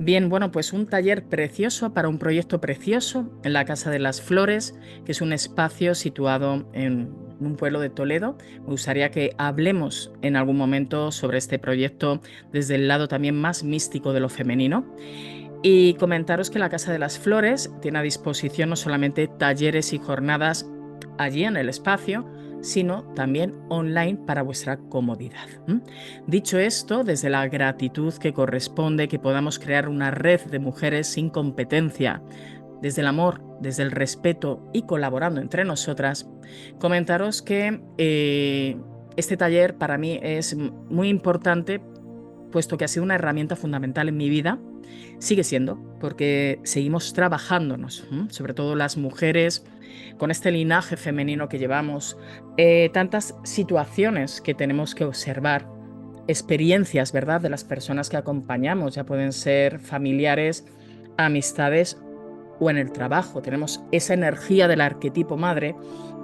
Bien, bueno, pues un taller precioso para un proyecto precioso en la Casa de las Flores, que es un espacio situado en un pueblo de Toledo. Me gustaría que hablemos en algún momento sobre este proyecto desde el lado también más místico de lo femenino. Y comentaros que la Casa de las Flores tiene a disposición no solamente talleres y jornadas allí en el espacio, sino también online para vuestra comodidad. Dicho esto, desde la gratitud que corresponde que podamos crear una red de mujeres sin competencia, desde el amor, desde el respeto y colaborando entre nosotras, comentaros que este taller para mí es muy importante, puesto que ha sido una herramienta fundamental en mi vida. Sigue siendo, porque seguimos trabajándonos, sobre todo las mujeres, con este linaje femenino que llevamos, tantas situaciones que tenemos que observar, experiencias, ¿verdad?, de las personas que acompañamos, ya pueden ser familiares, amistades o en el trabajo. Tenemos esa energía del arquetipo madre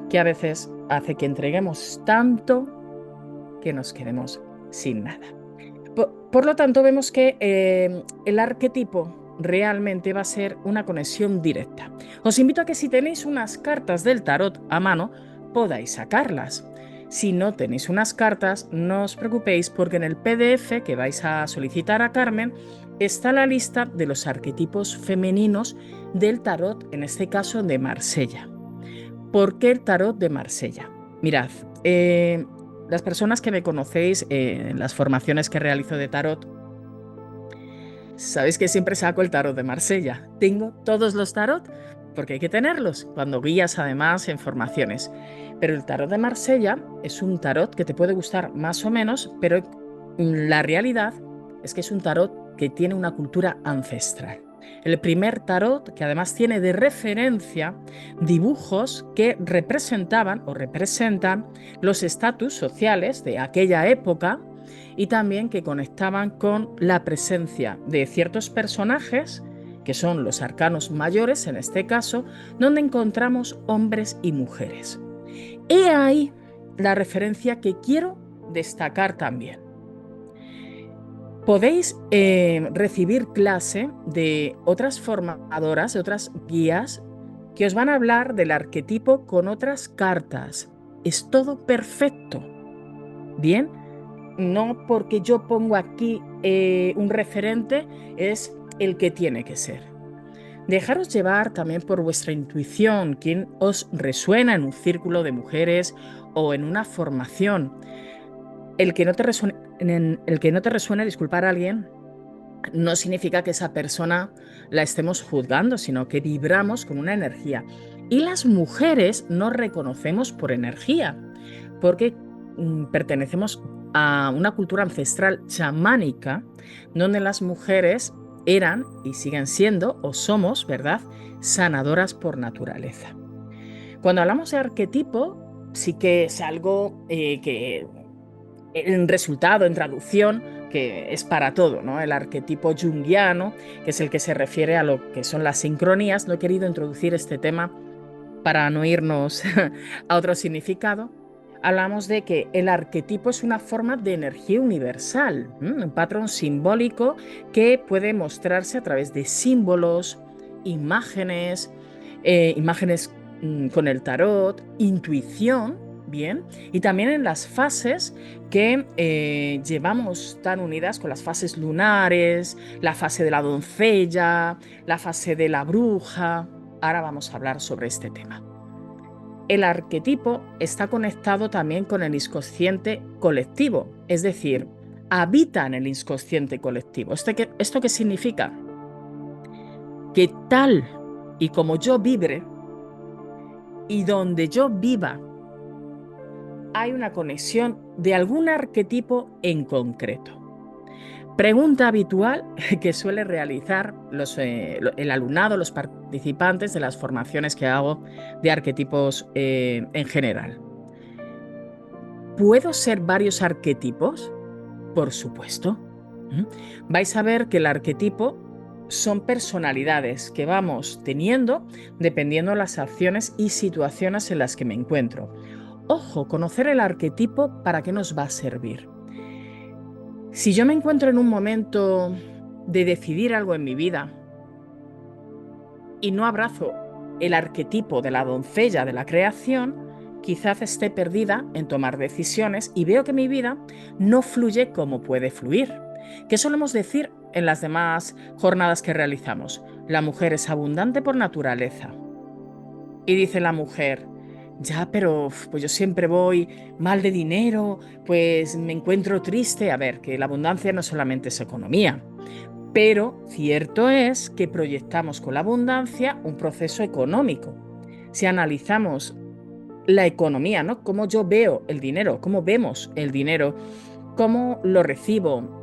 que a veces hace que entreguemos tanto que nos quedemos sin nada. Por lo tanto, vemos que el arquetipo realmente va a ser una conexión directa. Os invito a que si tenéis unas cartas del tarot a mano, podáis sacarlas. Si no tenéis unas cartas, no os preocupéis porque en el PDF que vais a solicitar a Carmen está la lista de los arquetipos femeninos del tarot, en este caso de Marsella. ¿Por qué el tarot de Marsella? Mirad, las personas que me conocéis en las formaciones que realizo de tarot, sabéis que siempre saco el tarot de Marsella. Tengo todos los tarot porque hay que tenerlos cuando guías además en formaciones. Pero el tarot de Marsella es un tarot que te puede gustar más o menos, pero la realidad es que es un tarot que tiene una cultura ancestral. El primer tarot que además tiene de referencia dibujos que representaban o representan los estatus sociales de aquella época y también que conectaban con la presencia de ciertos personajes, que son los arcanos mayores en este caso, donde encontramos hombres y mujeres. He ahí la referencia que quiero destacar también. Podéis recibir clase de otras formadoras, de otras guías, que os van a hablar del arquetipo con otras cartas. Es todo perfecto. Bien, no porque yo pongo aquí un referente es el que tiene que ser. Dejaros llevar también por vuestra intuición, quién os resuena en un círculo de mujeres o en una formación. El que no te resuene disculpar a alguien no significa que esa persona la estemos juzgando, sino que vibramos con una energía. Y las mujeres nos reconocemos por energía, porque pertenecemos a una cultura ancestral chamánica, donde las mujeres eran y siguen siendo, o somos, ¿verdad?, sanadoras por naturaleza. Cuando hablamos de arquetipo, sí que es algo que en resultado, en traducción, que es para todo, ¿no? El arquetipo junguiano, que es el que se refiere a lo que son las sincronías. No he querido introducir este tema para no irnos a otro significado. Hablamos de que el arquetipo es una forma de energía universal, un patrón simbólico que puede mostrarse a través de símbolos, imágenes, imágenes con el tarot, intuición, bien, y también en las fases que llevamos tan unidas con las fases lunares, la fase de la doncella, la fase de la bruja. Ahora vamos a hablar sobre este tema. El arquetipo está conectado también con el inconsciente colectivo, es decir, habita en el inconsciente colectivo. ¿Esto qué significa? Que tal y como yo vibre y donde yo viva, hay una conexión de algún arquetipo en concreto. Pregunta habitual que suele realizar el alumnado, los participantes de las formaciones que hago de arquetipos en general. ¿Puedo ser varios arquetipos? Por supuesto. Vais a ver que el arquetipo son personalidades que vamos teniendo dependiendo de las acciones y situaciones en las que me encuentro. Ojo, conocer el arquetipo, ¿para qué nos va a servir? Si yo me encuentro en un momento de decidir algo en mi vida y no abrazo el arquetipo de la doncella de la creación, quizás esté perdida en tomar decisiones y veo que mi vida no fluye como puede fluir. ¿Qué solemos decir en las demás jornadas que realizamos? La mujer es abundante por naturaleza. Y dice la mujer, ya, pero pues yo siempre voy mal de dinero, pues me encuentro triste. A ver, que la abundancia no solamente es economía, pero cierto es que proyectamos con la abundancia un proceso económico. Si analizamos la economía, ¿no? Cómo yo veo el dinero, cómo vemos el dinero, cómo lo recibo,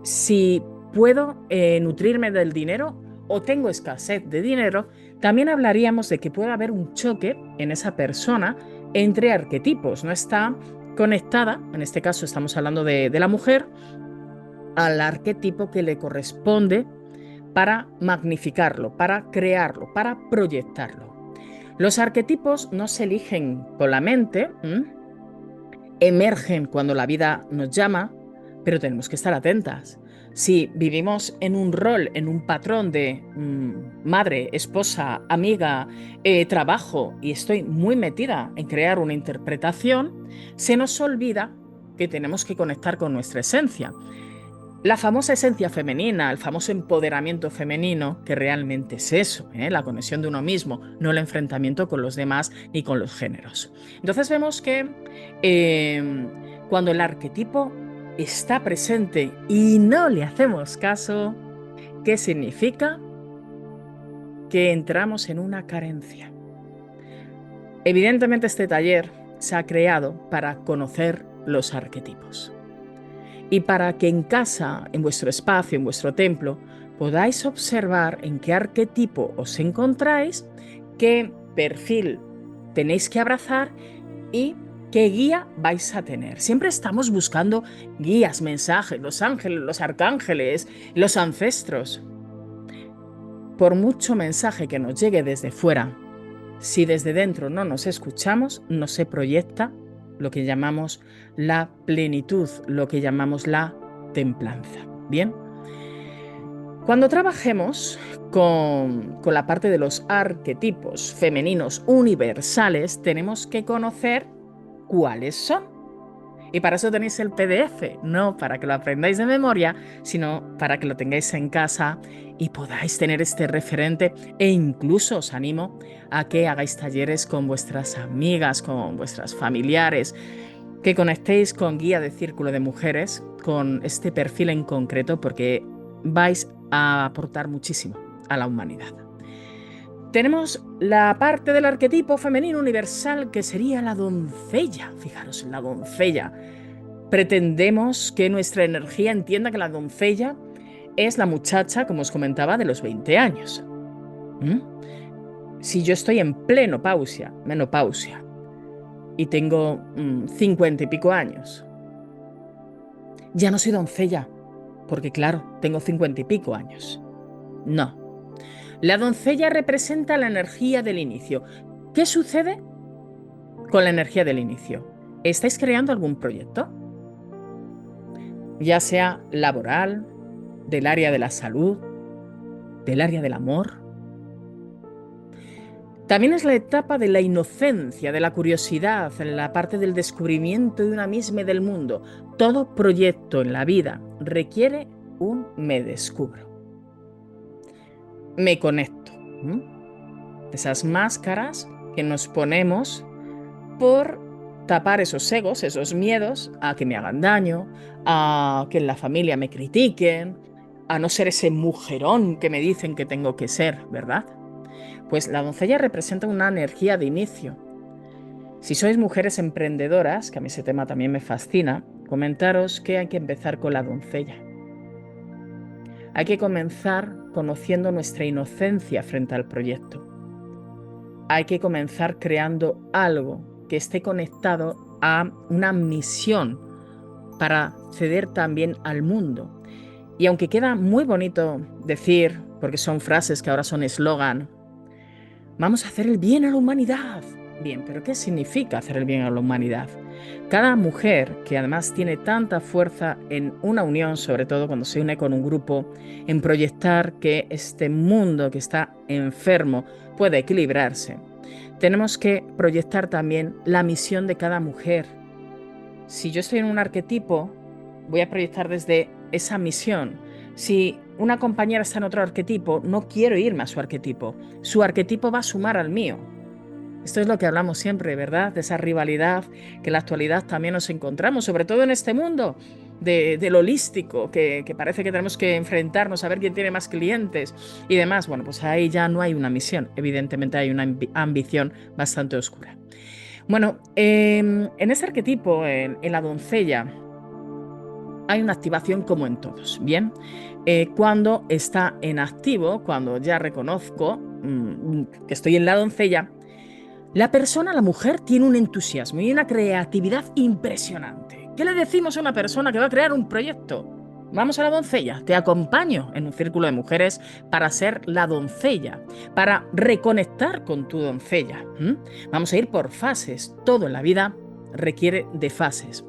si puedo nutrirme del dinero o tengo escasez de dinero, también hablaríamos de que puede haber un choque en esa persona entre arquetipos. No está conectada, en este caso estamos hablando de la mujer, al arquetipo que le corresponde para magnificarlo, para crearlo, para proyectarlo. Los arquetipos no se eligen con la mente, emergen cuando la vida nos llama, pero tenemos que estar atentas. Si vivimos en un rol, en un patrón de madre, esposa, amiga, trabajo, y estoy muy metida en crear una interpretación, se nos olvida que tenemos que conectar con nuestra esencia. La famosa esencia femenina, el famoso empoderamiento femenino, que realmente es eso, la conexión de uno mismo, no el enfrentamiento con los demás ni con los géneros. Entonces vemos que cuando el arquetipo está presente y no le hacemos caso, ¿qué significa? Que entramos en una carencia. Evidentemente este taller se ha creado para conocer los arquetipos. Y para que en casa, en vuestro espacio, en vuestro templo, podáis observar en qué arquetipo os encontráis, qué perfil tenéis que abrazar y qué guía vais a tener. Siempre estamos buscando guías, mensajes, los ángeles, los arcángeles, los ancestros. Por mucho mensaje que nos llegue desde fuera, si desde dentro no nos escuchamos, no se proyecta lo que llamamos la plenitud, lo que llamamos la templanza. Bien, cuando trabajemos con la parte de los arquetipos femeninos universales, tenemos que conocer cuáles son. Y para eso tenéis el PDF, no para que lo aprendáis de memoria, sino para que lo tengáis en casa y podáis tener este referente, e incluso os animo a que hagáis talleres con vuestras amigas, con vuestras familiares, que conectéis con guía de círculo de mujeres, con este perfil en concreto, porque vais a aportar muchísimo a la humanidad. Tenemos la parte del arquetipo femenino universal, que sería la doncella. Fijaros, la doncella. Pretendemos que nuestra energía entienda que la doncella es la muchacha, como os comentaba, de los 20 años. Si yo estoy en menopausia, y tengo 50 y pico años, ya no soy doncella, porque claro, tengo 50 y pico años. No. La doncella representa la energía del inicio. ¿Qué sucede con la energía del inicio? ¿Estáis creando algún proyecto? Ya sea laboral, del área de la salud, del área del amor. También es la etapa de la inocencia, de la curiosidad, en la parte del descubrimiento de una misma y del mundo. Todo proyecto en la vida requiere un me descubro. Me conecto. Esas máscaras que nos ponemos por tapar esos egos, esos miedos a que me hagan daño, a que en la familia me critiquen, a no ser ese mujerón que me dicen que tengo que ser, ¿verdad? Pues la doncella representa una energía de inicio. Si sois mujeres emprendedoras, que a mí ese tema también me fascina, comentaros que hay que empezar con la doncella. Hay que comenzar conociendo nuestra inocencia frente al proyecto. Hay que comenzar creando algo que esté conectado a una misión para ceder también al mundo. Y aunque queda muy bonito decir, porque son frases que ahora son eslogan, vamos a hacer el bien a la humanidad. Bien, pero ¿qué significa hacer el bien a la humanidad? Cada mujer, que además tiene tanta fuerza en una unión, sobre todo cuando se une con un grupo, en proyectar que este mundo que está enfermo puede equilibrarse, tenemos que proyectar también la misión de cada mujer. Si yo estoy en un arquetipo, voy a proyectar desde esa misión. Si una compañera está en otro arquetipo, no quiero irme a su arquetipo. Su arquetipo va a sumar al mío. Esto es lo que hablamos siempre, ¿verdad? De esa rivalidad que en la actualidad también nos encontramos, sobre todo en este mundo del holístico, que parece que tenemos que enfrentarnos a ver quién tiene más clientes y demás. Bueno, pues ahí ya no hay una misión, evidentemente hay una ambición bastante oscura. Bueno, en ese arquetipo, en la doncella, hay una activación como en todos, ¿bien? Cuando está en activo, cuando ya reconozco que estoy en la doncella, la persona, la mujer, tiene un entusiasmo y una creatividad impresionante. ¿Qué le decimos a una persona que va a crear un proyecto? Vamos a la doncella, te acompaño en un círculo de mujeres para ser la doncella, para reconectar con tu doncella. Vamos a ir por fases, todo en la vida requiere de fases.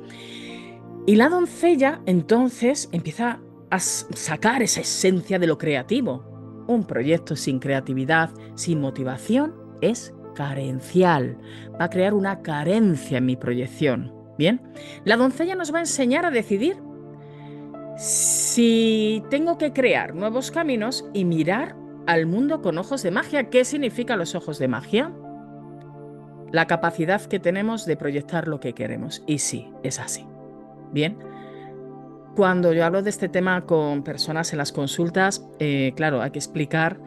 Y la doncella entonces empieza a sacar esa esencia de lo creativo. Un proyecto sin creatividad, sin motivación, es carencial. Va a crear una carencia en mi proyección. Bien, la doncella nos va a enseñar a decidir si tengo que crear nuevos caminos y mirar al mundo con ojos de magia. ¿Qué significan los ojos de magia? La capacidad que tenemos de proyectar lo que queremos. Y sí, es así. Bien, cuando yo hablo de este tema con personas en las consultas, claro, hay que explicar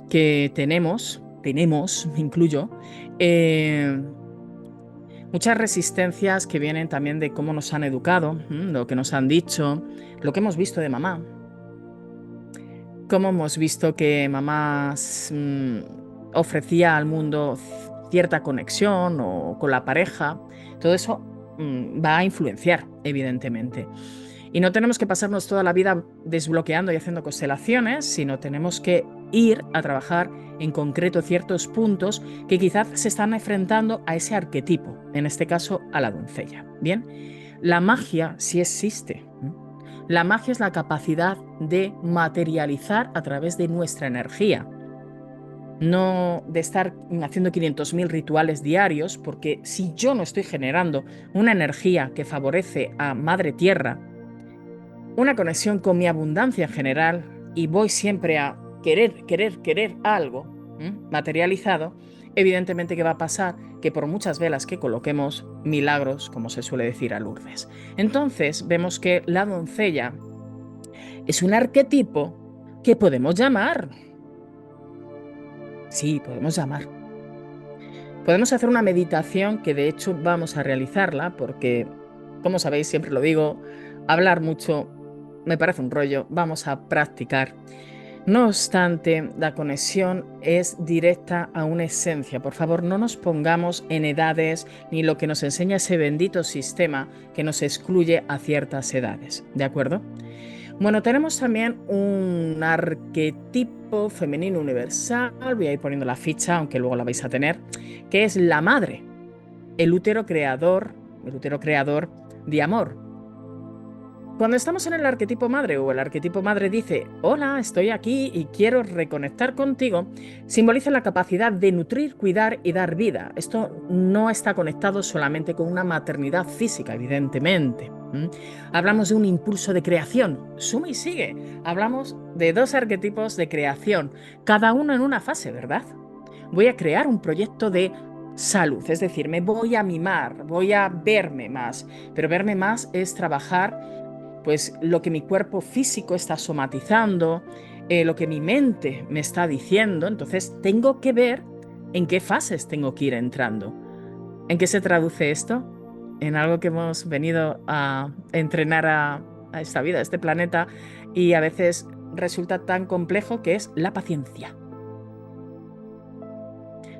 que tenemos, me incluyo, muchas resistencias que vienen también de cómo nos han educado, lo que nos han dicho, lo que hemos visto de mamá. Cómo hemos visto que mamá ofrecía al mundo cierta conexión o con la pareja. Todo eso va a influenciar, evidentemente. Y no tenemos que pasarnos toda la vida desbloqueando y haciendo constelaciones, sino tenemos que ir a trabajar en concreto ciertos puntos que quizás se están enfrentando a ese arquetipo, en este caso a la doncella. Bien, la magia sí existe. La magia es la capacidad de materializar a través de nuestra energía. No de estar haciendo 500.000 rituales diarios, porque si yo no estoy generando una energía que favorece a Madre Tierra, una conexión con mi abundancia en general, y voy siempre a querer algo materializado, evidentemente, ¿qué va a pasar? Que por muchas velas que coloquemos, milagros, como se suele decir a Lourdes. Entonces vemos que la doncella es un arquetipo que podemos llamar. Sí, podemos llamar. Podemos hacer una meditación que de hecho vamos a realizarla porque, como sabéis, siempre lo digo, hablar mucho me parece un rollo, vamos a practicar. No obstante, la conexión es directa a una esencia. Por favor, no nos pongamos en edades ni lo que nos enseña ese bendito sistema que nos excluye a ciertas edades. ¿De acuerdo? Bueno, tenemos también un arquetipo femenino universal, voy a ir poniendo la ficha, aunque luego la vais a tener, que es la madre, el útero creador de amor. Cuando estamos en el arquetipo madre o el arquetipo madre dice, hola, estoy aquí y quiero reconectar contigo, simboliza la capacidad de nutrir, cuidar y dar vida. Esto no está conectado solamente con una maternidad física, evidentemente. Hablamos de un impulso de creación, suma y sigue. Hablamos de dos arquetipos de creación, cada uno en una fase, ¿verdad? Voy a crear un proyecto de salud, es decir, me voy a mimar, voy a verme más, pero verme más es trabajar pues lo que mi cuerpo físico está somatizando, lo que mi mente me está diciendo. Entonces tengo que ver en qué fases tengo que ir entrando. ¿En qué se traduce esto? En algo que hemos venido a entrenar a esta vida, a este planeta, y a veces resulta tan complejo, que es la paciencia.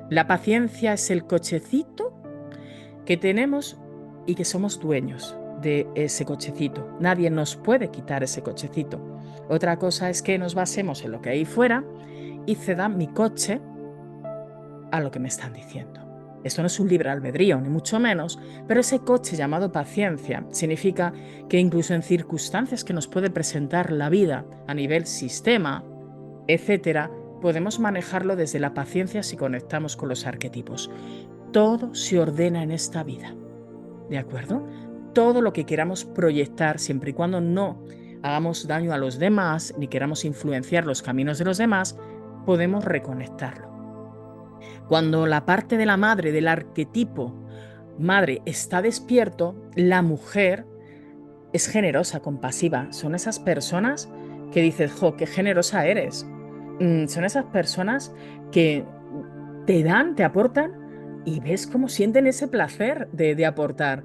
La paciencia es el cochecito que tenemos y que somos dueños de ese cochecito. Nadie nos puede quitar ese cochecito. Otra cosa es que nos basemos en lo que hay fuera y ceda mi coche a lo que me están diciendo. Esto no es un libre albedrío, ni mucho menos, pero ese coche llamado paciencia significa que incluso en circunstancias que nos puede presentar la vida a nivel sistema, etcétera, podemos manejarlo desde la paciencia si conectamos con los arquetipos. Todo se ordena en esta vida, ¿de acuerdo? Todo lo que queramos proyectar, siempre y cuando no hagamos daño a los demás ni queramos influenciar los caminos de los demás, podemos reconectarlo. Cuando la parte de la madre, del arquetipo madre, está despierto, la mujer es generosa, compasiva. Son esas personas que dices, jo, qué generosa eres. Son esas personas que te dan, te aportan y ves cómo sienten ese placer de aportar.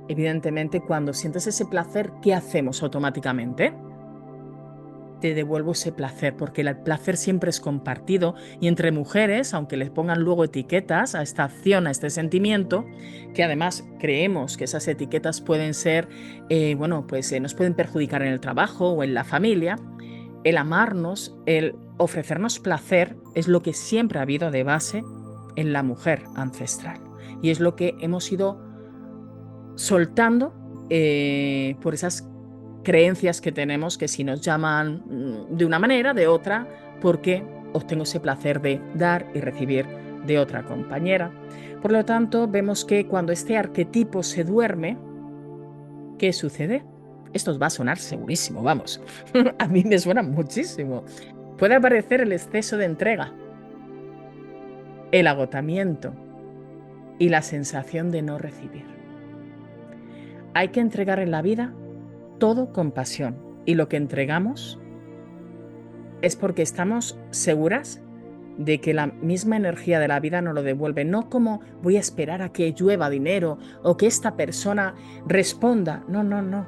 Evidentemente, cuando sientes ese placer, ¿qué hacemos automáticamente? Te devuelvo ese placer, porque el placer siempre es compartido y entre mujeres, aunque les pongan luego etiquetas a esta acción, a este sentimiento, que además creemos que esas etiquetas pueden ser, nos pueden perjudicar en el trabajo o en la familia, el amarnos, el ofrecernos placer es lo que siempre ha habido de base en la mujer ancestral y es lo que hemos ido soltando por esas creencias que tenemos que si nos llaman de una manera, de otra, porque obtengo ese placer de dar y recibir de otra compañera. Por lo tanto, vemos que cuando este arquetipo se duerme, ¿qué sucede? Esto os va a sonar segurísimo, vamos. A mí me suena muchísimo. Puede aparecer el exceso de entrega, el agotamiento y la sensación de no recibir. Hay que entregar en la vida todo con pasión, y lo que entregamos es porque estamos seguras de que la misma energía de la vida nos lo devuelve, no como voy a esperar a que llueva dinero o que esta persona responda. No, no, no.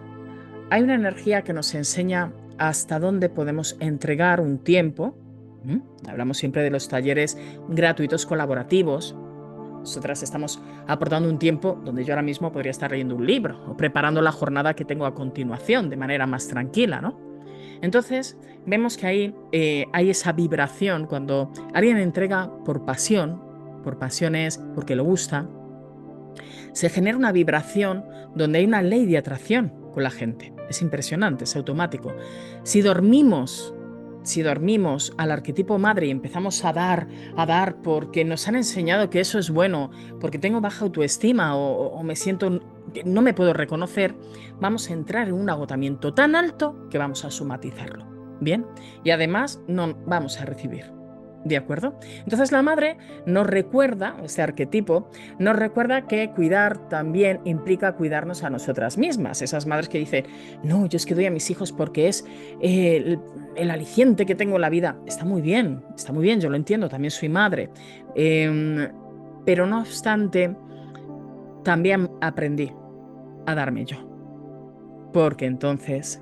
Hay una energía que nos enseña hasta dónde podemos entregar un tiempo. Hablamos siempre de los talleres gratuitos colaborativos. Nosotras estamos aportando un tiempo donde yo ahora mismo podría estar leyendo un libro o preparando la jornada que tengo a continuación de manera más tranquila, ¿no? Entonces, vemos que ahí hay esa vibración cuando alguien entrega por pasión es porque le gusta, se genera una vibración donde hay una ley de atracción con la gente. Es impresionante, es automático. Si dormimos al arquetipo madre y empezamos a dar porque nos han enseñado que eso es bueno, porque tengo baja autoestima o me siento, no me puedo reconocer, vamos a entrar en un agotamiento tan alto que vamos a somatizarlo. ¿Bien? Y además no vamos a recibir. ¿De acuerdo? Entonces la madre nos recuerda, este arquetipo, nos recuerda que cuidar también implica cuidarnos a nosotras mismas. Esas madres que dicen, no, yo es que doy a mis hijos porque es el aliciente que tengo en la vida. Está muy bien, yo lo entiendo, también soy madre. Pero no obstante, también aprendí a darme yo. Porque entonces,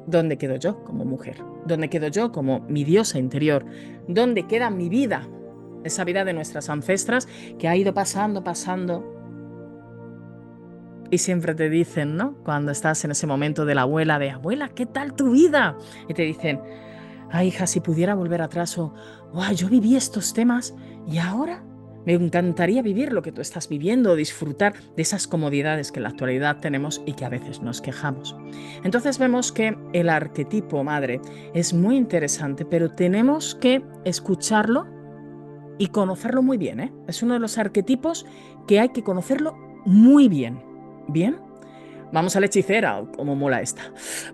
¿dónde quedo yo como mujer? ¿Dónde quedo yo como mi diosa interior? ¿Dónde queda mi vida? Esa vida de nuestras ancestras que ha ido pasando. Y siempre te dicen, ¿no? Cuando estás en ese momento de la abuela, ¿qué tal tu vida? Y te dicen, ay, hija, si pudiera volver atrás o, yo viví estos temas y ahora me encantaría vivir lo que tú estás viviendo, disfrutar de esas comodidades que en la actualidad tenemos y que a veces nos quejamos. Entonces vemos que el arquetipo madre es muy interesante, pero tenemos que escucharlo y conocerlo muy bien, ¿eh? Es uno de los arquetipos que hay que conocerlo muy bien. ¿Bien? Vamos a la hechicera, como mola esta.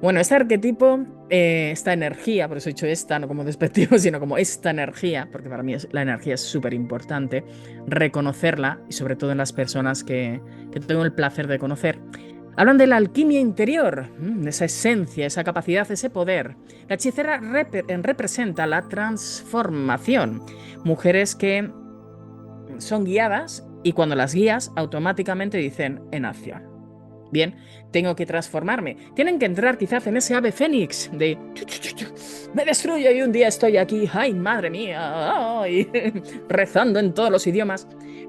Bueno, este arquetipo, esta energía, por eso he dicho esta, no como despectivo, sino como esta energía, porque para mí la energía es súper importante, reconocerla, y sobre todo en las personas que tengo el placer de conocer. Hablan de la alquimia interior, de esa esencia, esa capacidad, ese poder. La hechicera representa la transformación. Mujeres que son guiadas y cuando las guías automáticamente dicen en acción. Bien, tengo que transformarme. Tienen que entrar quizás en ese ave fénix de me destruyo y un día estoy aquí, ay, madre mía, ay, rezando en todos los idiomas.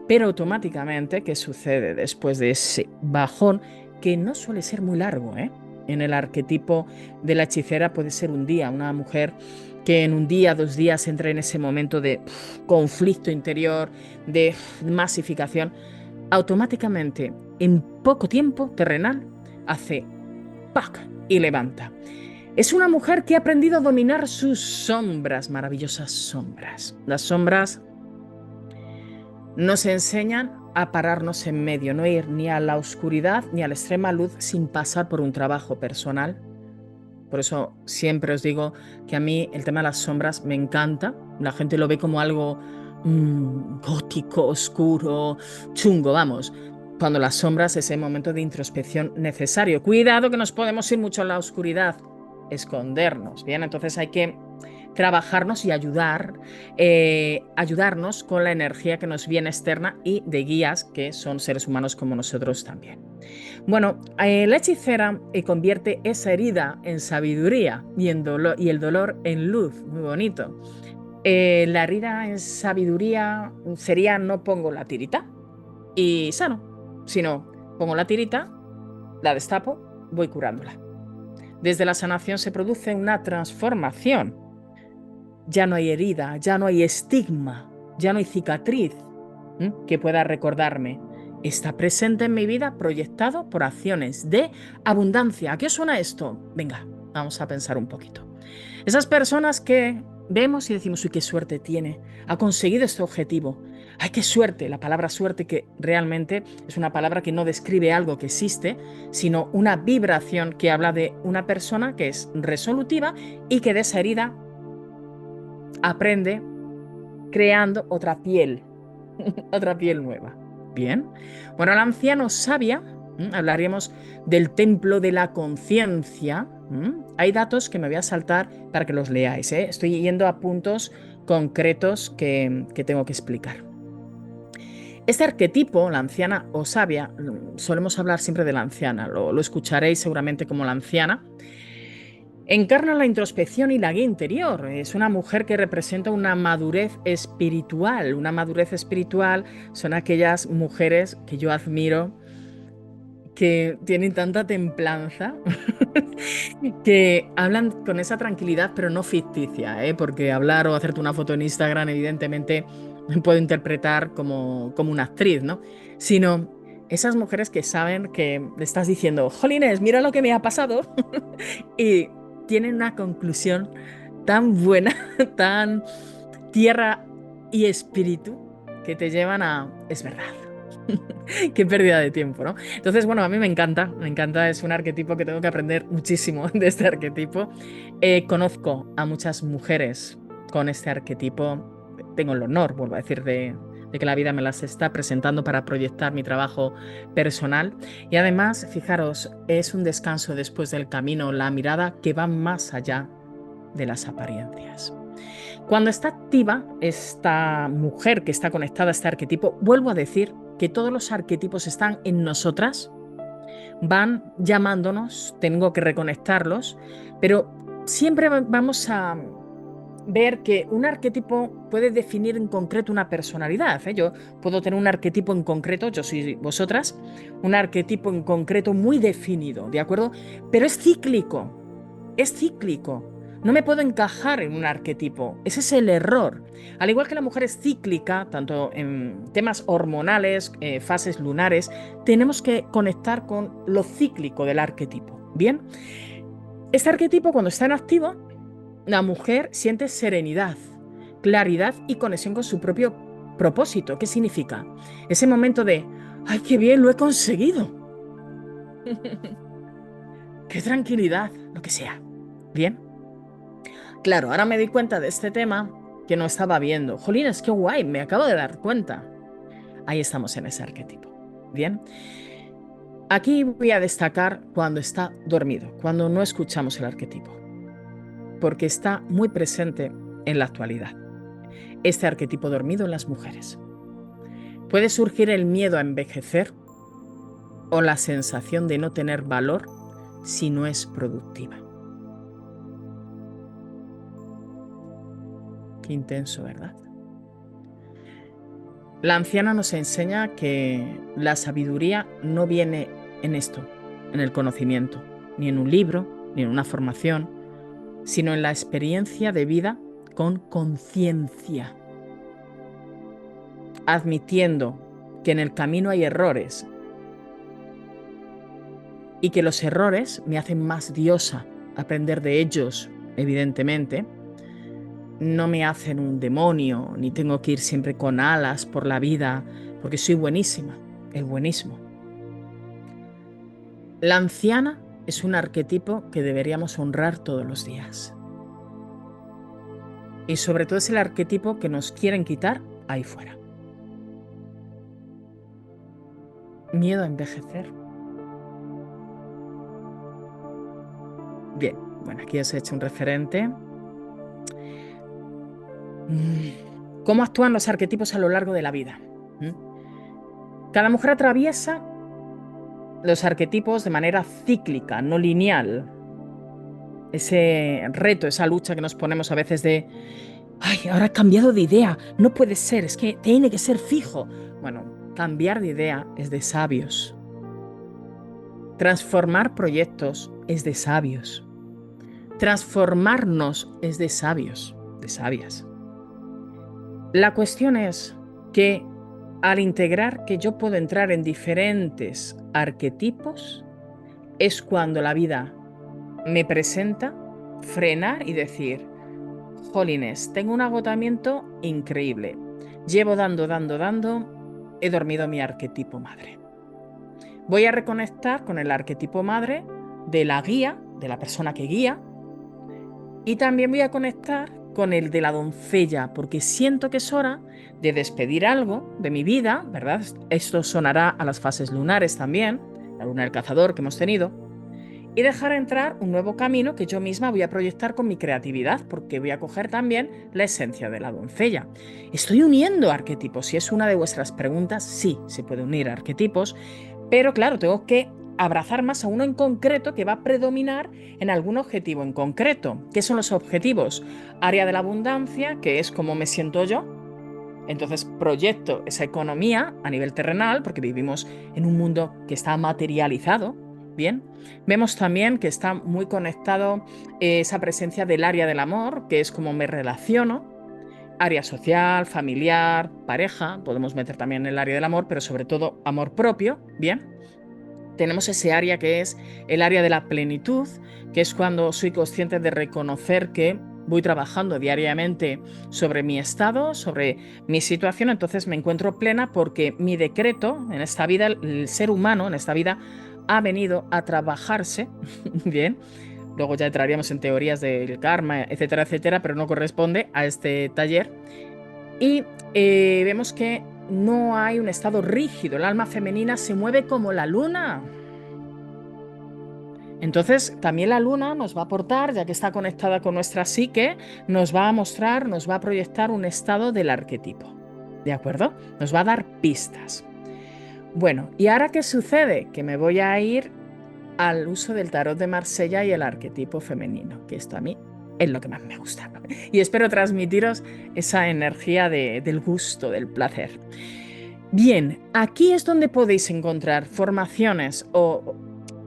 Pero automáticamente, ¿qué sucede después de ese bajón? Que no suele ser muy largo, ¿eh? En el arquetipo de la hechicera puede ser un día, una mujer que en un día, 2 días entre en ese momento de conflicto interior, de masificación, automáticamente, en poco tiempo terrenal, hace ¡pac! Y levanta. Es una mujer que ha aprendido a dominar sus sombras, maravillosas sombras. Las sombras nos enseñan a pararnos en medio, no ir ni a la oscuridad ni a la extrema luz sin pasar por un trabajo personal. Por eso siempre os digo que a mí el tema de las sombras me encanta. La gente lo ve como algo gótico, oscuro, chungo, vamos. Cuando las sombras es el momento de introspección necesario. Cuidado que nos podemos ir mucho a la oscuridad, escondernos, ¿bien? Entonces hay que trabajarnos y ayudarnos con la energía que nos viene externa y de guías que son seres humanos como nosotros también. Bueno, la hechicera convierte esa herida en sabiduría y el dolor en luz. Muy bonito. La herida en sabiduría sería: no pongo la tirita y sano, sino pongo la tirita, la destapo, voy curándola. Desde la sanación se produce una transformación. Ya no hay herida, ya no hay estigma, ya no hay cicatriz que pueda recordarme. Está presente en mi vida, proyectado por acciones de abundancia. ¿A qué os suena esto? Venga, vamos a pensar un poquito. Esas personas que vemos y decimos: uy, qué suerte tiene, ha conseguido este objetivo. ¡Ay, qué suerte! La palabra suerte, que realmente es una palabra que no describe algo que existe, sino una vibración que habla de una persona que es resolutiva y que de esa herida aprende creando otra piel, otra piel nueva. Bien. Bueno, la anciana sabia, hablaríamos del templo de la conciencia. Hay datos que me voy a saltar para que los leáis, ¿eh? Estoy yendo a puntos concretos que tengo que explicar. Este arquetipo, la anciana o sabia, solemos hablar siempre de la anciana, lo escucharéis seguramente como la anciana. Encarna la introspección y la guía interior. Es una mujer que representa una madurez espiritual. Una madurez espiritual son aquellas mujeres que yo admiro, que tienen tanta templanza, que hablan con esa tranquilidad, pero no ficticia, ¿eh? Porque hablar o hacerte una foto en Instagram, evidentemente, puedo interpretar como una actriz, ¿no? Sino esas mujeres que saben que le estás diciendo: jolines, mira lo que me ha pasado, y tienen una conclusión tan buena, tan tierra y espíritu, que te llevan a: es verdad. Qué pérdida de tiempo, ¿no? Entonces, bueno, a mí me encanta, es un arquetipo que tengo que aprender muchísimo de este arquetipo. Conozco a muchas mujeres con este arquetipo, tengo el honor, vuelvo a decir, de que la vida me las está presentando para proyectar mi trabajo personal. Y además, fijaros, es un descanso después del camino, la mirada que va más allá de las apariencias. Cuando está activa esta mujer que está conectada a este arquetipo, vuelvo a decir que todos los arquetipos están en nosotras, van llamándonos, tengo que reconectarlos, pero siempre vamos a ver que un arquetipo puede definir en concreto una personalidad, ¿eh? Yo puedo tener un arquetipo en concreto, yo soy vosotras, un arquetipo en concreto muy definido, ¿de acuerdo? Pero es cíclico, es cíclico. No me puedo encajar en un arquetipo. Ese es el error. Al igual que la mujer es cíclica, tanto en temas hormonales, fases lunares, tenemos que conectar con lo cíclico del arquetipo. Bien, este arquetipo, cuando está en activo, la mujer siente serenidad, claridad y conexión con su propio propósito. ¿Qué significa? Ese momento de: ¡ay, qué bien, lo he conseguido! ¡Qué tranquilidad! Lo que sea. Bien. Claro, ahora me di cuenta de este tema que no estaba viendo. Jolines, qué guay, me acabo de dar cuenta. Ahí estamos en ese arquetipo. Bien. Aquí voy a destacar cuando está dormido, cuando no escuchamos el arquetipo, porque está muy presente en la actualidad. Este arquetipo dormido en las mujeres. Puede surgir el miedo a envejecer o la sensación de no tener valor si no es productiva. Qué intenso, ¿verdad? La anciana nos enseña que la sabiduría no viene en esto, en el conocimiento, ni en un libro, ni en una formación, sino en la experiencia de vida con conciencia, admitiendo que en el camino hay errores y que los errores me hacen más diosa, aprender de ellos, evidentemente. No me hacen un demonio, ni tengo que ir siempre con alas por la vida, porque soy buenísima, el buenismo. La anciana es un arquetipo que deberíamos honrar todos los días. Y sobre todo es el arquetipo que nos quieren quitar ahí fuera. Miedo a envejecer. Bien, bueno, aquí os he hecho un referente. ¿Cómo actúan los arquetipos a lo largo de la vida? Cada mujer atraviesa los arquetipos de manera cíclica, no lineal. Ese reto, esa lucha que nos ponemos a veces de ¡ay, ahora he cambiado de idea! No puede ser, es que tiene que ser fijo. Bueno, cambiar de idea es de sabios. Transformar proyectos es de sabios. Transformarnos es de sabios, de sabias. La cuestión es que al integrar que yo puedo entrar en diferentes arquetipos, es cuando la vida me presenta frenar y decir, jolines, tengo un agotamiento increíble. Llevo dando, he dormido mi arquetipo madre. Voy a reconectar con el arquetipo madre de la guía, de la persona que guía, y también voy a conectar con el de la doncella, porque siento que es hora de despedir algo de mi vida, ¿verdad? Esto sonará a las fases lunares también, la luna del cazador que hemos tenido, y dejar entrar un nuevo camino que yo misma voy a proyectar con mi creatividad, porque voy a coger también la esencia de la doncella. Estoy uniendo arquetipos. Si es una de vuestras preguntas, sí, se puede unir arquetipos, pero claro, tengo que abrazar más a uno en concreto que va a predominar en algún objetivo en concreto. ¿Qué son los objetivos? Área de la abundancia, que es como me siento yo. Entonces proyecto esa economía a nivel terrenal, porque vivimos en un mundo que está materializado. Bien, vemos también que está muy conectado esa presencia del área del amor, que es como me relaciono, área social, familiar, pareja, podemos meter también el área del amor, pero sobre todo amor propio, bien. Tenemos ese área que es el área de la plenitud, que es cuando soy consciente de reconocer que voy trabajando diariamente sobre mi estado, sobre mi situación, entonces me encuentro plena porque mi decreto en esta vida, el ser humano en esta vida ha venido a trabajarse, bien, luego ya entraríamos en teorías del karma, etcétera, etcétera, pero no corresponde a este taller. Y vemos que no hay un estado rígido, el alma femenina se mueve como la luna. Entonces, también la luna nos va a aportar, ya que está conectada con nuestra psique, nos va a mostrar, nos va a proyectar un estado del arquetipo. ¿De acuerdo? Nos va a dar pistas. Bueno, ¿y ahora qué sucede? Que me voy a ir al uso del tarot de Marsella y el arquetipo femenino, que esto a mí es lo que más me gusta. Y espero transmitiros esa energía del gusto, del placer. Bien, aquí es donde podéis encontrar formaciones o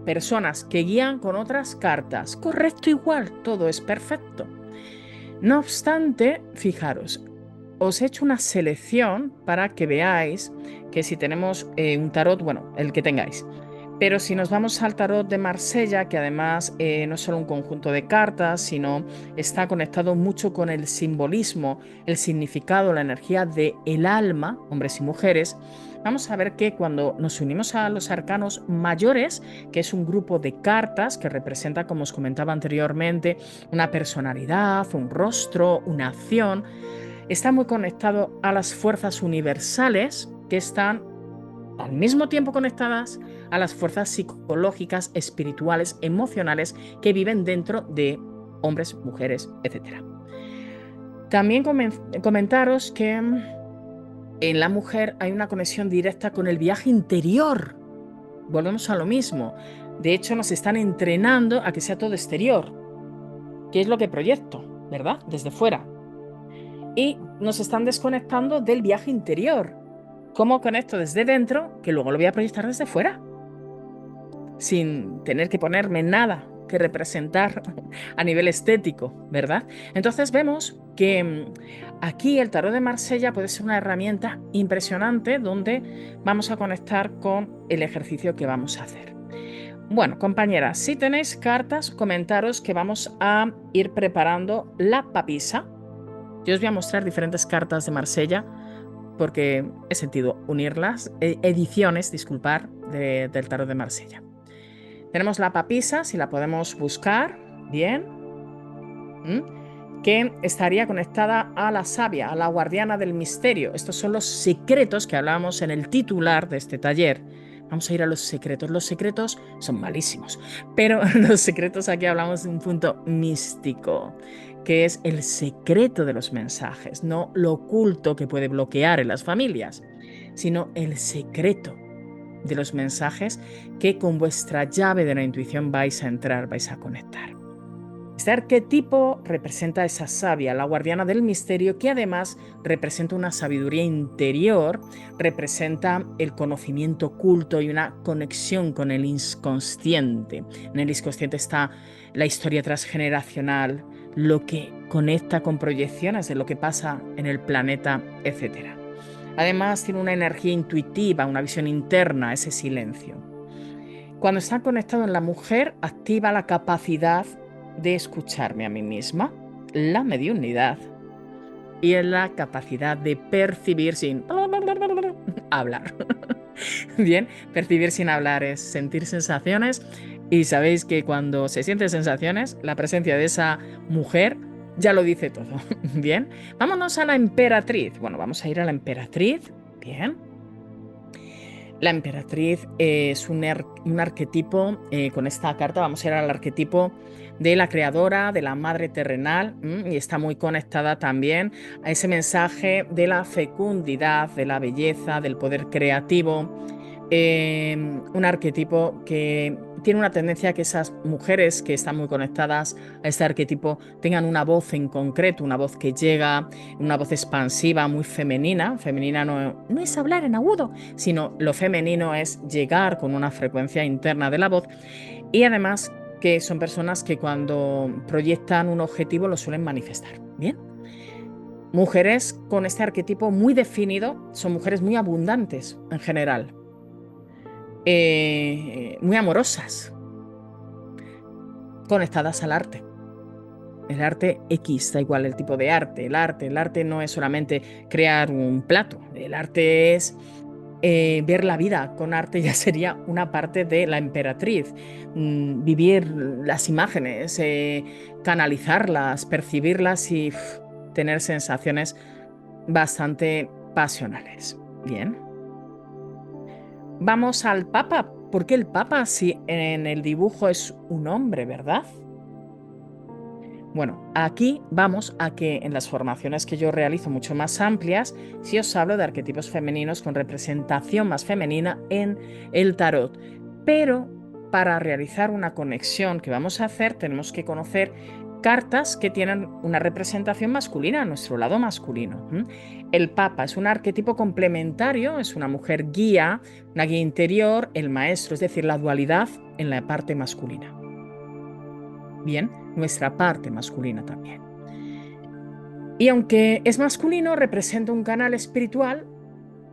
personas que guían con otras cartas. Correcto, igual, todo es perfecto. No obstante, fijaros, os he hecho una selección para que veáis que si tenemos un tarot, bueno, el que tengáis, pero si nos vamos al tarot de Marsella, que además no es solo un conjunto de cartas, sino está conectado mucho con el simbolismo, el significado, la energía del alma, hombres y mujeres, vamos a ver que cuando nos unimos a los arcanos mayores, que es un grupo de cartas que representa, como os comentaba anteriormente, una personalidad, un rostro, una acción, está muy conectado a las fuerzas universales que están al mismo tiempo conectadas a las fuerzas psicológicas, espirituales, emocionales que viven dentro de hombres, mujeres, etc. También comentaros que en la mujer hay una conexión directa con el viaje interior. Volvemos a lo mismo. De hecho, nos están entrenando a que sea todo exterior, que es lo que proyecto, ¿verdad? Desde fuera. Y nos están desconectando del viaje interior. ¿Cómo conecto desde dentro? Que luego lo voy a proyectar desde fuera, sin tener que ponerme nada que representar a nivel estético, ¿verdad? Entonces vemos que aquí el tarot de Marsella puede ser una herramienta impresionante donde vamos a conectar con el ejercicio que vamos a hacer. Bueno, compañeras, si tenéis cartas, comentaros que vamos a ir preparando la papisa. Yo os voy a mostrar diferentes cartas de Marsella porque he sentido unirlas, ediciones, disculpar, del tarot de Marsella. Tenemos la papisa, si la podemos buscar, bien, que estaría conectada a la sabia, a la guardiana del misterio. Estos son los secretos que hablábamos en el titular de este taller. Vamos a ir a los secretos. Los secretos son malísimos, pero los secretos aquí hablamos de un punto místico, que es el secreto de los mensajes, no lo oculto que puede bloquear en las familias, sino el secreto de los mensajes que con vuestra llave de la intuición vais a entrar, vais a conectar. Este arquetipo representa a esa sabia, la guardiana del misterio, que además representa una sabiduría interior, representa el conocimiento oculto y una conexión con el inconsciente. En el inconsciente está la historia transgeneracional, lo que conecta con proyecciones de lo que pasa en el planeta, etc. Además tiene una energía intuitiva, una visión interna, ese silencio. Cuando está conectado en la mujer, activa la capacidad de escucharme a mí misma, la mediunidad y en la capacidad de percibir sin hablar. Bien, percibir sin hablar es sentir sensaciones y sabéis que cuando se sienten sensaciones, la presencia de esa mujer ya lo dice todo. Bien, vámonos a la emperatriz. Bueno, vamos a ir a la emperatriz. Bien. La emperatriz es un arquetipo, con esta carta vamos a ir al arquetipo de la creadora, de la madre terrenal, y está muy conectada también a ese mensaje de la fecundidad, de la belleza, del poder creativo. Un arquetipo que tiene una tendencia a que esas mujeres que están muy conectadas a este arquetipo tengan una voz en concreto, una voz que llega, una voz expansiva, muy femenina. Femenina no es hablar en agudo, sino lo femenino es llegar con una frecuencia interna de la voz, y además que son personas que cuando proyectan un objetivo lo suelen manifestar. Bien. Mujeres con este arquetipo muy definido son mujeres muy abundantes en general. Muy amorosas, conectadas al arte. El arte X, da igual el tipo de arte. El arte no es solamente crear un plato. El arte es ver la vida. Con arte ya sería una parte de la emperatriz. Vivir las imágenes, canalizarlas, percibirlas y tener sensaciones bastante pasionales. Bien. Vamos al Papa. ¿Por qué el Papa si en el dibujo es un hombre, verdad? Bueno, aquí vamos a que en las formaciones que yo realizo mucho más amplias, sí os hablo de arquetipos femeninos con representación más femenina en el tarot. Pero para realizar una conexión que vamos a hacer tenemos que conocer cartas que tienen una representación masculina, nuestro lado masculino. El Papa es un arquetipo complementario, es una mujer guía, una guía interior, el maestro, es decir, la dualidad en la parte masculina. Bien, nuestra parte masculina también. Y aunque es masculino, representa un canal espiritual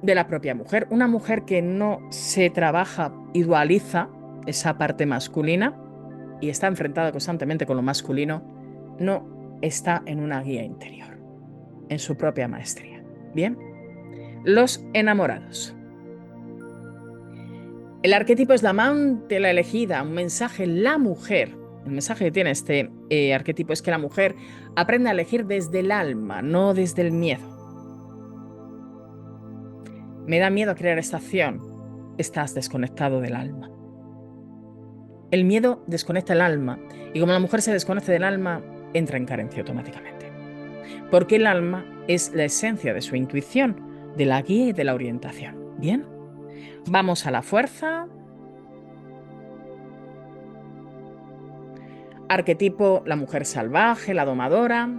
de la propia mujer, una mujer que no se trabaja y dualiza esa parte masculina y está enfrentada constantemente con lo masculino, no está en una guía interior, en su propia maestría. Bien, los enamorados. El arquetipo es la amante, la elegida, un mensaje, la mujer. El mensaje que tiene este arquetipo es que la mujer aprende a elegir desde el alma, no desde el miedo. Me da miedo crear esta acción. Estás desconectado del alma. El miedo desconecta el alma y como la mujer se desconoce del alma, entra en carencia automáticamente. Porque el alma es la esencia de su intuición, de la guía y de la orientación. Bien, vamos a la fuerza. Arquetipo, la mujer salvaje, la domadora,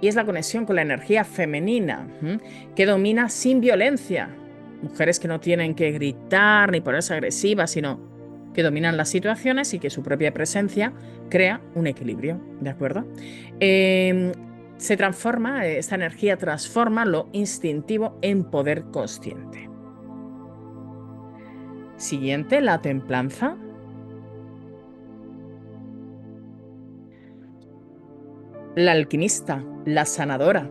y es la conexión con la energía femenina, que domina sin violencia. Mujeres que no tienen que gritar ni ponerse agresivas, sino que dominan las situaciones y que su propia presencia crea un equilibrio, ¿de acuerdo? Se transforma, esta energía transforma lo instintivo en poder consciente. Siguiente, la templanza. La alquimista, la sanadora,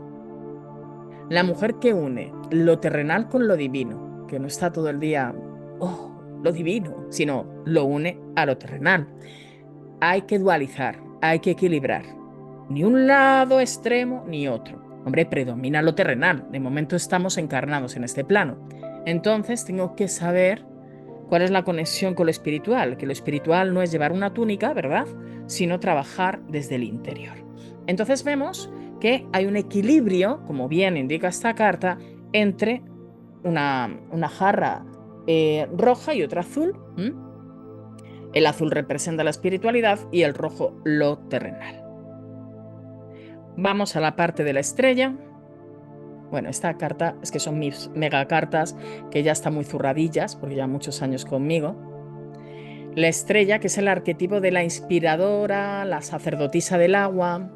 la mujer que une lo terrenal con lo divino, que no está todo el día, oh, lo divino, sino lo une a lo terrenal. Hay que dualizar, hay que equilibrar. Ni un lado extremo ni otro. Hombre, predomina lo terrenal. De momento estamos encarnados en este plano. Entonces tengo que saber cuál es la conexión con lo espiritual. Que lo espiritual no es llevar una túnica, ¿verdad? Sino trabajar desde el interior. Entonces vemos que hay un equilibrio, como bien indica esta carta, entre una jarra roja y otra azul. El azul representa la espiritualidad y el rojo lo terrenal. Vamos a la parte de la estrella. Bueno, esta carta es que son mis mega cartas que ya están muy zurradillas porque ya muchos años conmigo. La estrella, que es el arquetipo de la inspiradora, la sacerdotisa del agua,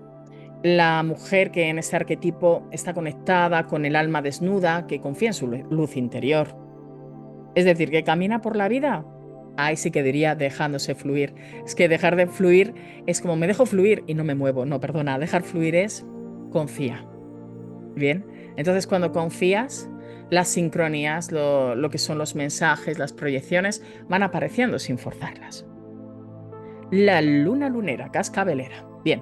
la mujer que en este arquetipo está conectada con el alma desnuda, que confía en su luz interior. Es decir, que camina por la vida. Ahí sí que diría dejándose fluir. Es que dejar de fluir es como me dejo fluir y no me muevo. No, perdona, dejar fluir es confía. Bien, entonces cuando confías, las sincronías, lo que son los mensajes, las proyecciones, van apareciendo sin forzarlas. La luna lunera, cascabelera. Bien,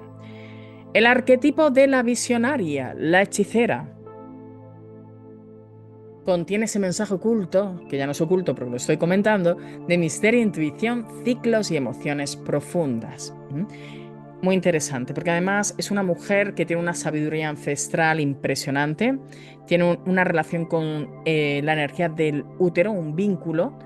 el arquetipo de la visionaria, la hechicera, contiene ese mensaje oculto, que ya no es oculto porque lo estoy comentando, de misterio, intuición, ciclos y emociones profundas. Muy interesante, porque además es una mujer que tiene una sabiduría ancestral impresionante, tiene una relación con la energía del útero, un vínculo,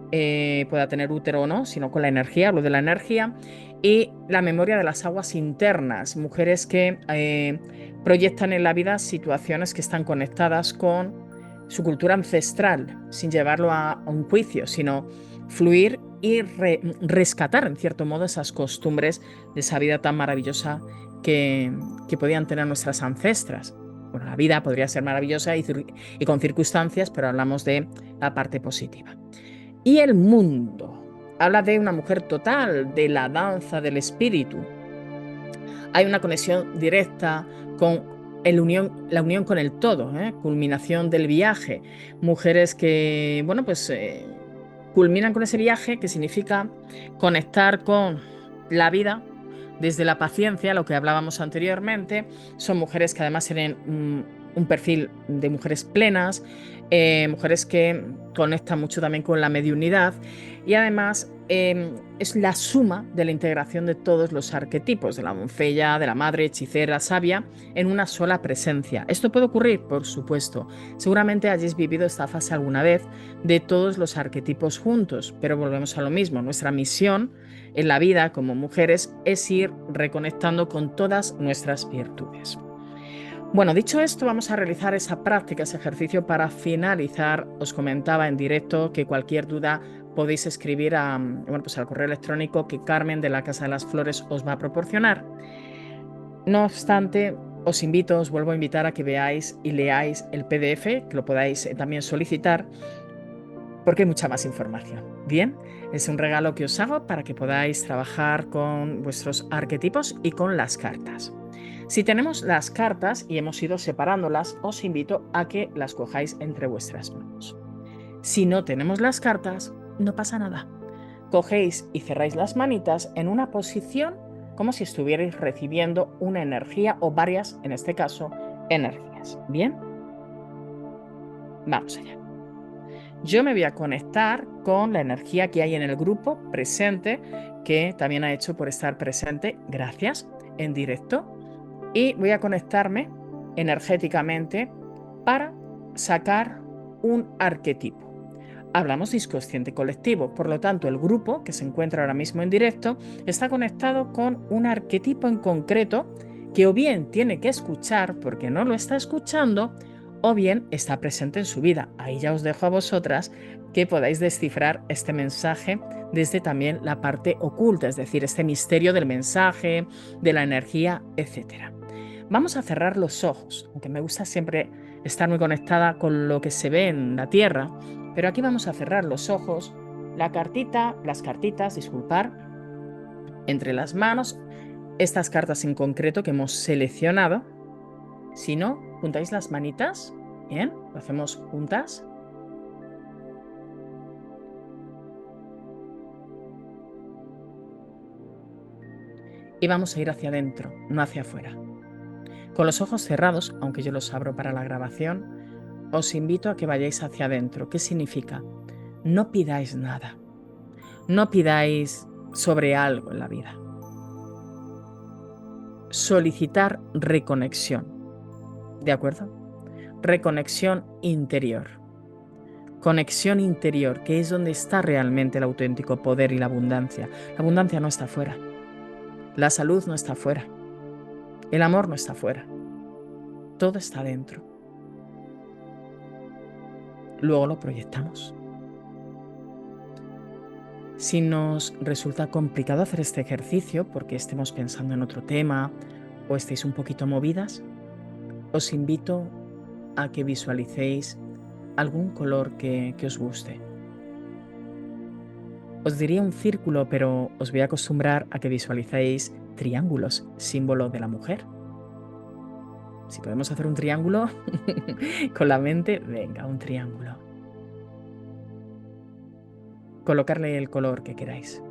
pueda tener útero o no, sino con la energía, hablo de la energía, y la memoria de las aguas internas, mujeres que proyectan en la vida situaciones que están conectadas con su cultura ancestral, sin llevarlo a un juicio, sino fluir y rescatar, en cierto modo, esas costumbres de esa vida tan maravillosa que podían tener nuestras ancestras. Bueno, la vida podría ser maravillosa y con circunstancias, pero hablamos de la parte positiva. Y el mundo. Habla de una mujer total, de la danza del espíritu. Hay una conexión directa con la unión con el todo, culminación del viaje. Mujeres que, bueno, pues culminan con ese viaje, que significa conectar con la vida desde la paciencia, lo que hablábamos anteriormente. Son mujeres que además tienen un perfil de mujeres plenas, mujeres que conectan mucho también con la mediunidad y además es la suma de la integración de todos los arquetipos, de la doncella, de la madre, hechicera, sabia, en una sola presencia. ¿Esto puede ocurrir? Por supuesto. Seguramente hayáis vivido esta fase alguna vez de todos los arquetipos juntos, pero volvemos a lo mismo. Nuestra misión en la vida como mujeres es ir reconectando con todas nuestras virtudes. Bueno, dicho esto, vamos a realizar esa práctica, ese ejercicio para finalizar. Os comentaba en directo que cualquier duda podéis escribir al correo electrónico que Carmen de la Casa de las Flores os va a proporcionar. No obstante, os vuelvo a invitar a que veáis y leáis el PDF, que lo podáis también solicitar, porque hay mucha más información. Bien, es un regalo que os hago para que podáis trabajar con vuestros arquetipos y con las cartas. Si tenemos las cartas y hemos ido separándolas, os invito a que las cojáis entre vuestras manos. Si no tenemos las cartas, no pasa nada. Cogéis y cerráis las manitas en una posición como si estuvierais recibiendo una energía o varias, en este caso, energías. ¿Bien? Vamos allá. Yo me voy a conectar con la energía que hay en el grupo presente, que también ha hecho por estar presente, gracias, en directo. Y voy a conectarme energéticamente para sacar un arquetipo. Hablamos de inconsciente colectivo, por lo tanto el grupo que se encuentra ahora mismo en directo está conectado con un arquetipo en concreto que o bien tiene que escuchar porque no lo está escuchando o bien está presente en su vida. Ahí ya os dejo a vosotras que podáis descifrar este mensaje desde también la parte oculta, es decir, este misterio del mensaje, de la energía, etc. Vamos a cerrar los ojos, aunque me gusta siempre estar muy conectada con lo que se ve en la Tierra, pero aquí vamos a cerrar los ojos, las cartitas, disculpar, entre las manos, estas cartas en concreto que hemos seleccionado. Si no, juntáis las manitas. Bien, lo hacemos juntas. Y vamos a ir hacia adentro, no hacia afuera. Con los ojos cerrados, aunque yo los abro para la grabación, os invito a que vayáis hacia adentro. ¿Qué significa? No pidáis nada. No pidáis sobre algo en la vida. Solicitar reconexión. ¿De acuerdo? Reconexión interior. Conexión interior, que es donde está realmente el auténtico poder y la abundancia. La abundancia no está fuera. La salud no está fuera. El amor no está fuera. Todo está dentro. Luego lo proyectamos. Si nos resulta complicado hacer este ejercicio porque estemos pensando en otro tema o estéis un poquito movidas, os invito a que visualicéis algún color que os guste. Os diría un círculo, pero os voy a acostumbrar a que visualicéis triángulos, símbolo de la mujer. Si podemos hacer un triángulo con la mente, venga, un triángulo. Colocarle el color que queráis.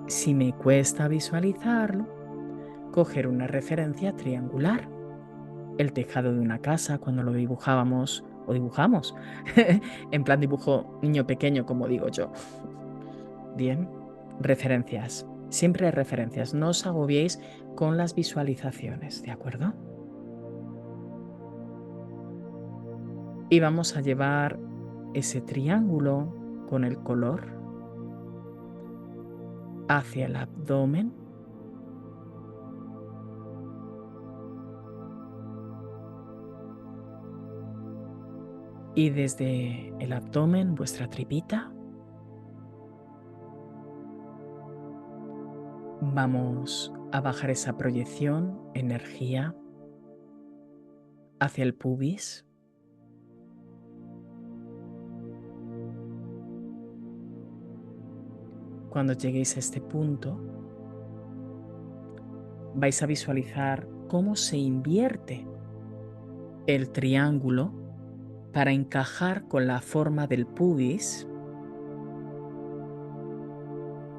Si me cuesta visualizarlo, coger una referencia triangular. El tejado de una casa cuando lo dibujábamos o dibujamos. En plan dibujo niño pequeño, como digo yo. Bien, referencias. Siempre hay referencias. No os agobiéis con las visualizaciones, ¿de acuerdo? Y vamos a llevar ese triángulo con el color hacia el abdomen. Y desde el abdomen, vuestra tripita, vamos a bajar esa proyección, energía, hacia el pubis. Cuando lleguéis a este punto, vais a visualizar cómo se invierte el triángulo para encajar con la forma del pubis.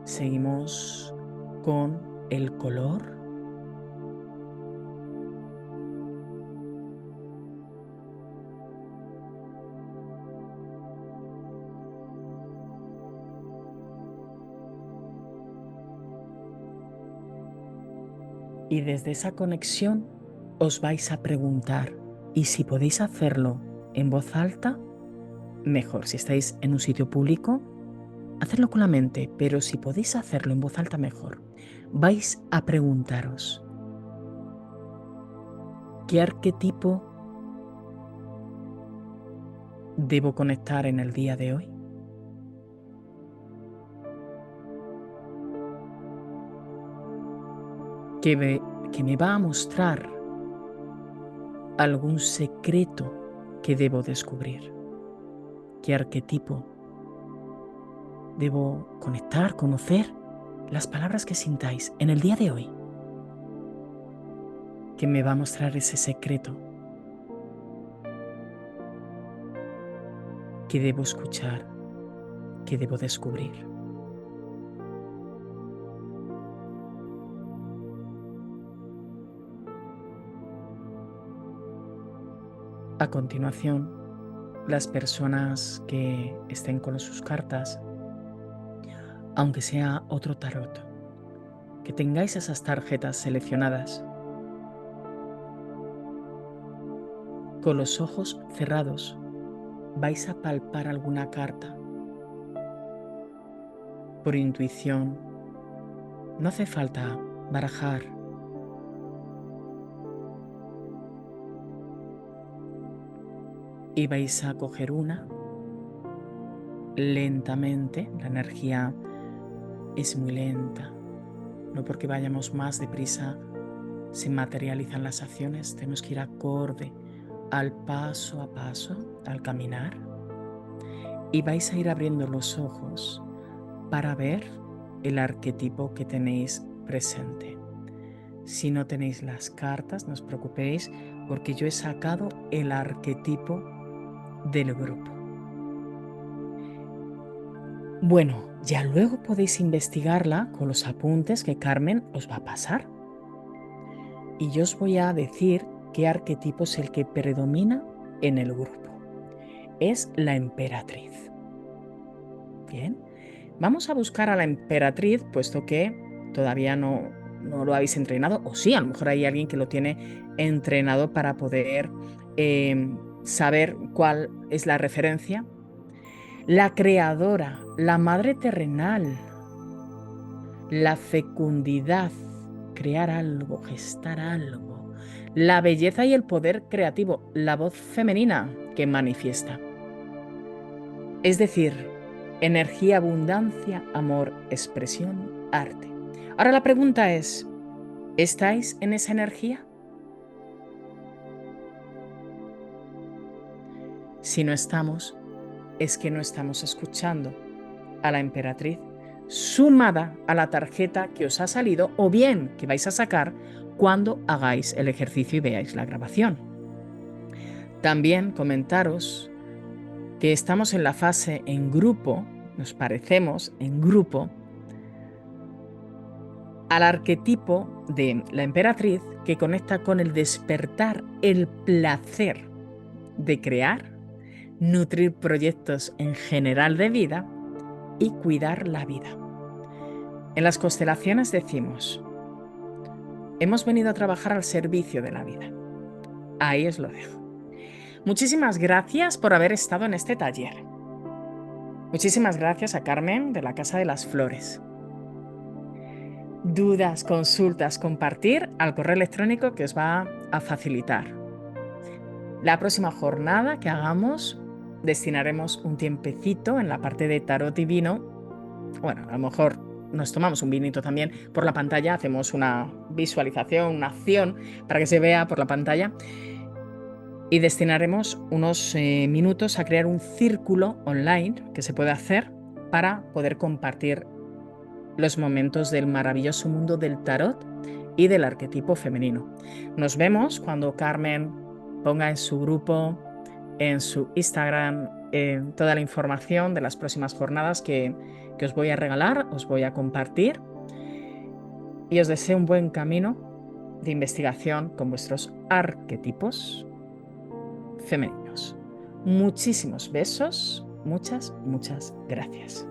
Seguimos con el color. Y desde esa conexión os vais a preguntar, y si podéis hacerlo en voz alta, mejor. Si estáis en un sitio público, hacedlo con la mente, pero si podéis hacerlo en voz alta, mejor. Vais a preguntaros, ¿qué arquetipo debo conectar en el día de hoy? Que me va a mostrar algún secreto que debo descubrir. ¿Qué arquetipo debo conectar, conocer? Las palabras que sintáis en el día de hoy, que me va a mostrar ese secreto que debo escuchar, que debo descubrir. A continuación, las personas que estén con sus cartas, aunque sea otro tarot, que tengáis esas tarjetas seleccionadas, con los ojos cerrados, vais a palpar alguna carta. Por intuición, no hace falta barajar. y vais a coger una lentamente. La energía es muy lenta, no porque vayamos más deprisa se materializan las acciones, tenemos que ir acorde al paso a paso, al caminar, y vais a ir abriendo los ojos para ver el arquetipo que tenéis presente. Si no tenéis las cartas, no os preocupéis, porque yo he sacado el arquetipo del grupo. Bueno, ya luego podéis investigarla con los apuntes que Carmen os va a pasar. Y yo os voy a decir qué arquetipo es el que predomina en el grupo. Es la emperatriz. Bien, vamos a buscar a la emperatriz, puesto que todavía no lo habéis entrenado, o sí, a lo mejor hay alguien que lo tiene entrenado para poder saber cuál es la referencia. La creadora, la madre terrenal, la fecundidad, crear algo, gestar algo, la belleza y el poder creativo, la voz femenina que manifiesta. Es decir, energía, abundancia, amor, expresión, arte. Ahora la pregunta es, ¿estáis en esa energía? Si no estamos, es que no estamos escuchando a la emperatriz, sumada a la tarjeta que os ha salido o bien que vais a sacar cuando hagáis el ejercicio y veáis la grabación. También comentaros que estamos en la fase en grupo, nos parecemos en grupo al arquetipo de la emperatriz que conecta con el despertar, el placer de crear, nutrir proyectos en general de vida y cuidar la vida. En las constelaciones decimos, hemos venido a trabajar al servicio de la vida. Ahí os lo dejo. Muchísimas gracias por haber estado en este taller. Muchísimas gracias a Carmen de la Casa de las Flores. Dudas, consultas, compartir al correo electrónico que os va a facilitar. La próxima jornada que hagamos destinaremos un tiempecito en la parte de tarot y vino. Bueno, a lo mejor nos tomamos un vinito también por la pantalla, hacemos una visualización, una acción para que se vea por la pantalla y destinaremos unos minutos a crear un círculo online que se puede hacer para poder compartir los momentos del maravilloso mundo del tarot y del arquetipo femenino. Nos vemos cuando Carmen ponga en su grupo, en su Instagram, toda la información de las próximas jornadas que os voy a regalar, os voy a compartir y os deseo un buen camino de investigación con vuestros arquetipos femeninos. Muchísimos besos, muchas gracias.